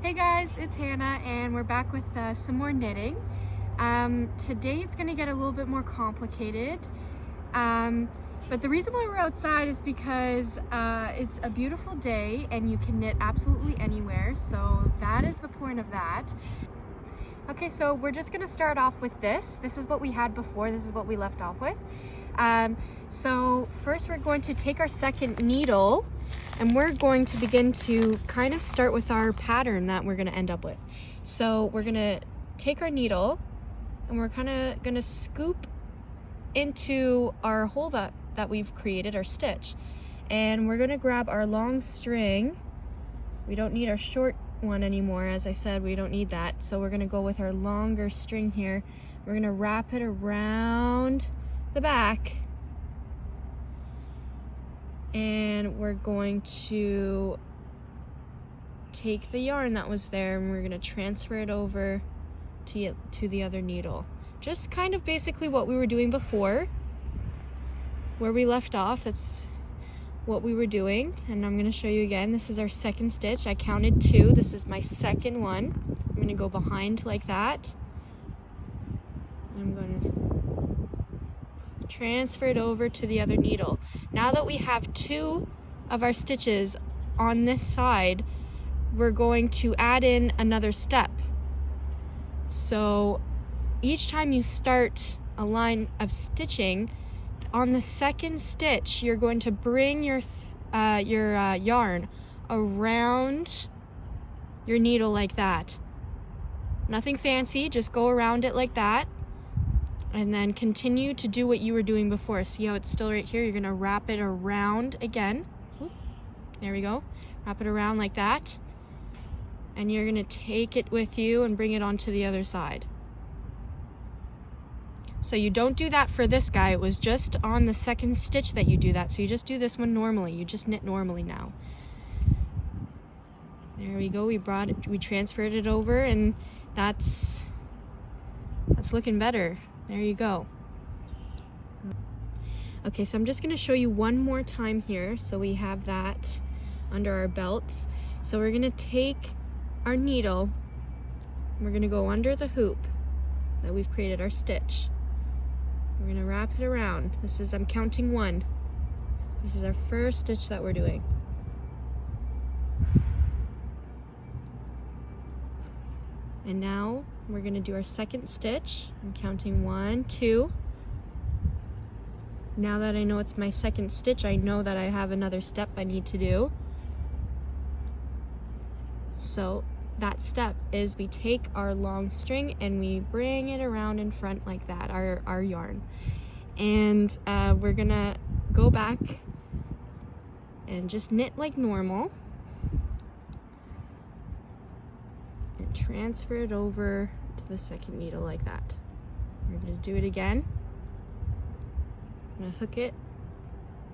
Hey guys, it's Hannah and we're back with some more knitting. Today it's going to get a little bit more complicated, but the reason why we're outside is because it's a beautiful day and you can knit absolutely anywhere, so that is the point of that. Okay, so we're just going to start off with this. This is what we had before, this is what we left off with. So first we're going to take our second needle and we're going to begin to kind of start with our pattern that we're going to end up with. So we're going to take our needle and we're kind of going to scoop into our hole that we've created, our stitch. And we're going to grab our long string. We don't need our short one anymore. As I said, we don't need that. So we're going to go with our longer string here. We're going to wrap it around the back. And we're going to take the yarn that was there and we're going to transfer it over to the other needle. Just kind of basically what we were doing before. Where we left off, that's what we were doing. And I'm going to show you again. This is our second stitch. I counted 2. This is my second one. I'm going to go behind like that. I'm going to transfer it over to the other needle. Now that we have 2 of our stitches on this side, we're going to add in another step. So each time you start a line of stitching, on the second stitch you're going to bring your yarn around your needle like that. Nothing fancy, just go around it like that. And then continue to do what you were doing before. See how it's still right here? You're gonna wrap it around again. Oop, there we go. Wrap it around like that. And you're gonna take it with you and bring it onto the other side. So you don't do that for this guy. It was just on the second stitch that you do that. So you just do this one normally. You just knit normally now. There we go. We transferred it over and that's looking better. There you go. Okay, so I'm just going to show you one more time here so we have that under our belts. So we're going to take our needle, we're going to go under the hoop that we've created, our stitch. We're going to wrap it around. I'm counting 1. This is our first stitch that we're doing. And now we're going to do our second stitch. I'm counting 1, 2. Now that I know it's my second stitch, I know that I have another step I need to do. So that step is we take our long string and we bring it around in front like that, our yarn. And we're going to go back and just knit like normal. And transfer it over to the second needle like that. We're going to do it again. I'm going to hook it,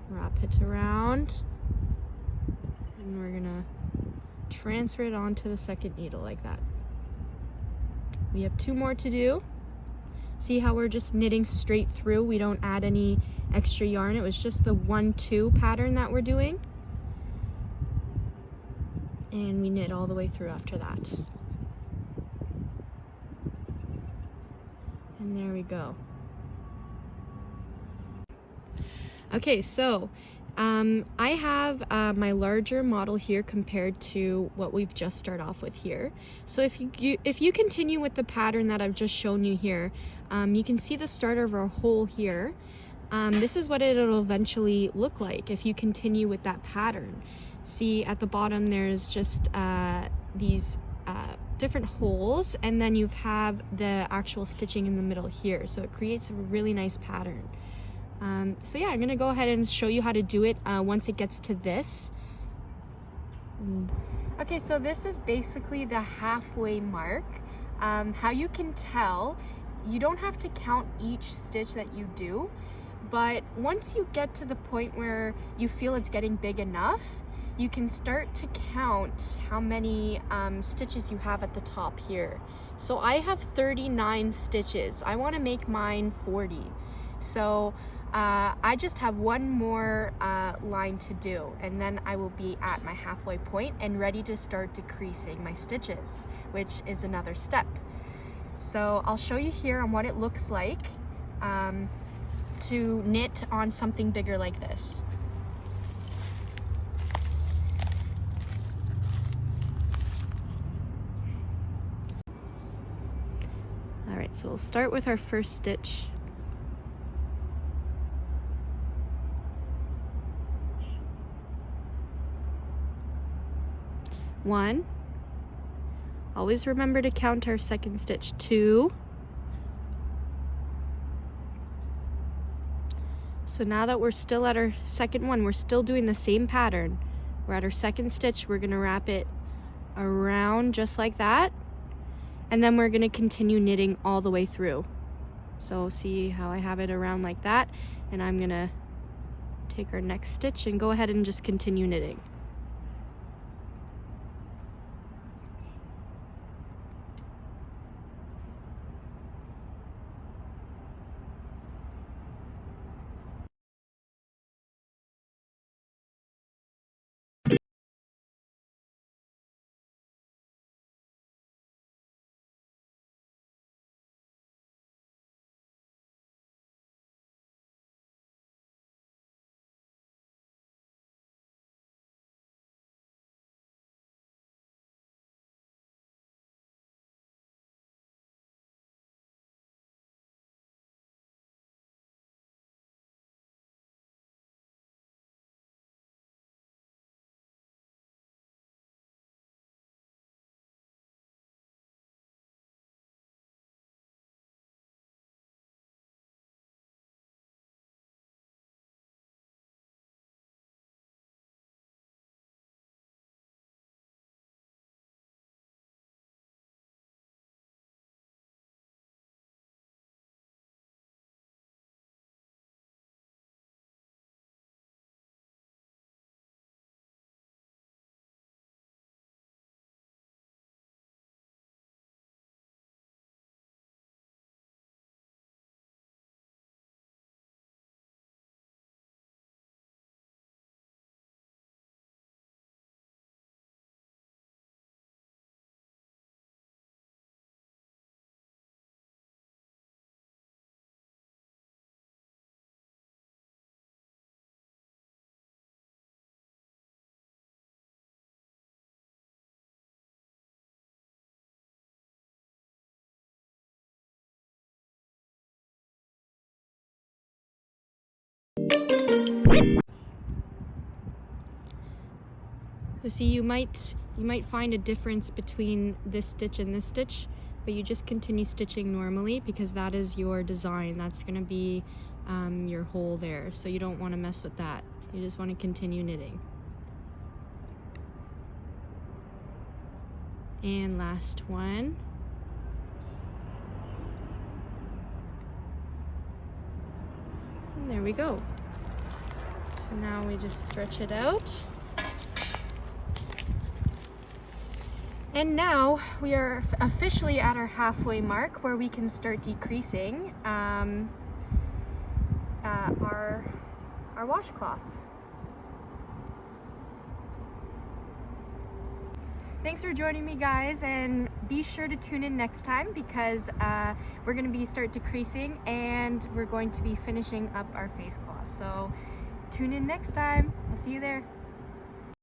wrap it around, and we're going to transfer it onto the second needle like that. We have 2 more to do. See how we're just knitting straight through? We don't add any extra yarn. It was just the 1-2 pattern that we're doing. And we knit all the way through after that. And there we go. Okay, so I have my larger model here compared to what we've just started off with here. So if you continue with the pattern that I've just shown you here, you can see the start of our hole here. This is what it'll eventually look like if you continue with that pattern. See at the bottom there's just these different holes, and then you have the actual stitching in the middle here, so it creates a really nice pattern. So yeah, I'm gonna go ahead and show you how to do it once it gets to this. Okay, so this is basically the halfway mark. How you can tell, you don't have to count each stitch that you do, but once you get to the point where you feel it's getting big enough, you can start to count how many stitches you have at the top here. So I have 39 stitches. I want to make mine 40. So I just have one more line to do, and then I will be at my halfway point and ready to start decreasing my stitches, which is another step. So I'll show you here on what it looks like to knit on something bigger like this. Alright, so we'll start with our first stitch. One. Always remember to count our second stitch. 2. So now that we're still at our second one, we're still doing the same pattern. We're at our second stitch, we're gonna wrap it around just like that, and then we're gonna continue knitting all the way through. So see how I have it around like that, and I'm gonna take our next stitch and go ahead and just continue knitting. So see, you might find a difference between this stitch and this stitch, but you just continue stitching normally because that is your design. That's going to be your hole there, so you don't want to mess with that. You just want to continue knitting. And last one. And there we go. So now we just stretch it out. And now we are officially at our halfway mark where we can start decreasing our washcloth. Thanks for joining me, guys, and be sure to tune in next time because we're going to start decreasing and we're going to be finishing up our face cloth. So tune in next time. I'll see you there.